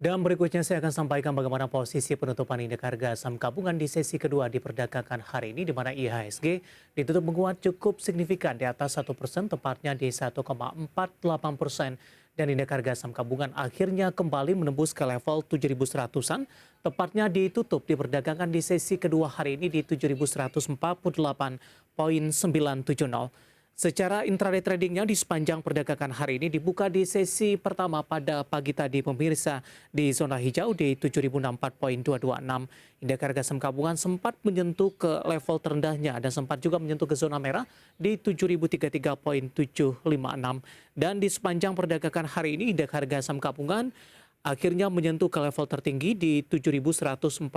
Dan berikutnya saya akan sampaikan bagaimana posisi penutupan indeks harga saham gabungan di sesi kedua diperdagangkan hari ini, di mana IHSG ditutup menguat cukup signifikan di atas 1%, tepatnya di 1,48%. Dan indeks harga saham gabungan akhirnya kembali menembus ke level 7.100-an, tepatnya ditutup diperdagangkan di sesi kedua hari ini di 7.148,970. Secara intraday tradingnya di sepanjang perdagangan hari ini dibuka di sesi pertama pada pagi tadi pemirsa di zona hijau di 7.064,226. Indeks harga saham gabungan sempat menyentuh ke level terendahnya dan sempat juga menyentuh ke zona merah di 7.033,756. Dan di sepanjang perdagangan hari ini indeks harga saham gabungan akhirnya menyentuh ke level tertinggi di 7.148,970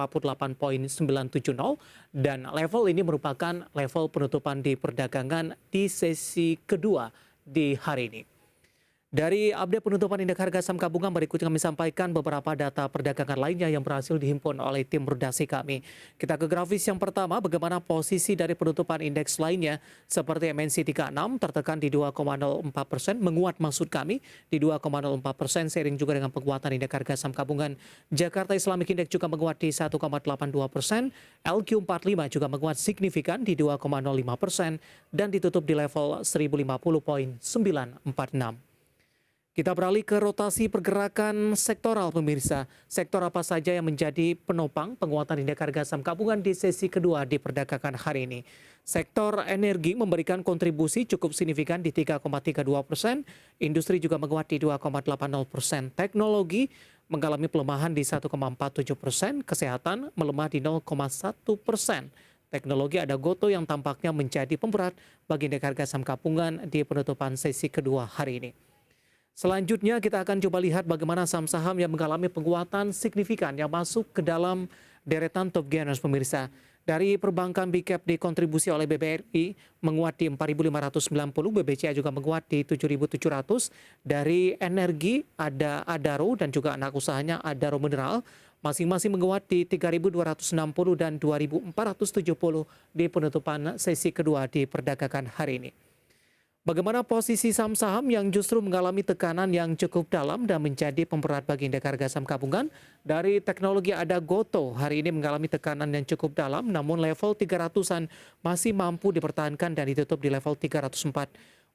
dan level ini merupakan level penutupan di perdagangan di sesi kedua di hari ini. Dari update penutupan indeks harga saham gabungan, berikutnya kami sampaikan beberapa data perdagangan lainnya yang berhasil dihimpun oleh tim redaksi kami. Kita ke grafis yang pertama, bagaimana posisi dari penutupan indeks lainnya, seperti MNC 36 tertekan di 2,04%, menguat maksud kami di 2,04%, seiring juga dengan penguatan indeks harga saham gabungan. Jakarta Islamic Index juga menguat di 1,82%, LQ45 juga menguat signifikan di 2,05% dan ditutup di level 1050,946. Kita beralih ke rotasi pergerakan sektoral pemirsa. Sektor apa saja yang menjadi penopang penguatan indeks harga saham gabungan di sesi kedua diperdagangkan hari ini? Sektor energi memberikan kontribusi cukup signifikan di 3,32%, industri juga menguat di 2,80%, teknologi mengalami pelemahan di 1,47%, kesehatan melemah di 0,1%. Teknologi ada Goto yang tampaknya menjadi pemberat bagi indeks harga saham gabungan di penutupan sesi kedua hari ini. Selanjutnya kita akan coba lihat bagaimana saham-saham yang mengalami penguatan signifikan yang masuk ke dalam deretan top gainers pemirsa. Dari perbankan big cap dikontribusi oleh BBRI menguat di 4.590, BBCA juga menguat di 7.700. Dari energi ada Adaro dan juga anak usahanya Adaro Mineral masing-masing menguat di 3.260 dan 2.470 di penutupan sesi kedua di perdagangan hari ini. Bagaimana posisi saham-saham yang justru mengalami tekanan yang cukup dalam dan menjadi pemberat bagi indeks harga saham gabungan? Dari teknologi ada Goto, hari ini mengalami tekanan yang cukup dalam, namun level 300-an masih mampu dipertahankan dan ditutup di level 304.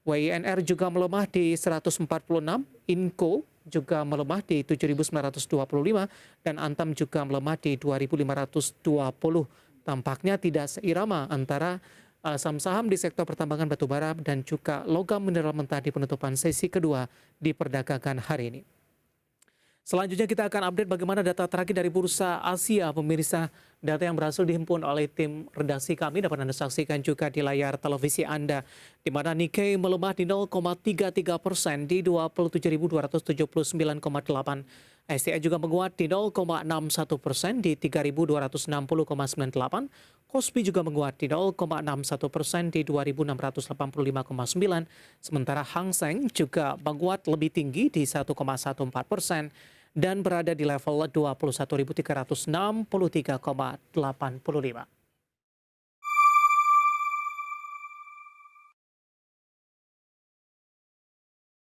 WINR juga melemah di 146, Inco juga melemah di 7.925, dan Antam juga melemah di 2.520. Tampaknya tidak seirama antara saham-saham di sektor pertambangan batubara dan juga logam mineral mentah di penutupan sesi kedua diperdagangkan hari ini. Selanjutnya kita akan update bagaimana data terakhir dari Bursa Asia pemirsa. Data yang berhasil dihimpun oleh tim redaksi kami dapat Anda saksikan juga di layar televisi Anda, di mana Nikkei melemah di 0,33% di 27.279,8. STI juga menguat di 0,61% di 3.260,98. Kospi juga menguat di 0,61% di 2.685,9. Sementara Hang Seng juga menguat lebih tinggi di 1,14% dan berada di level 21.363,85.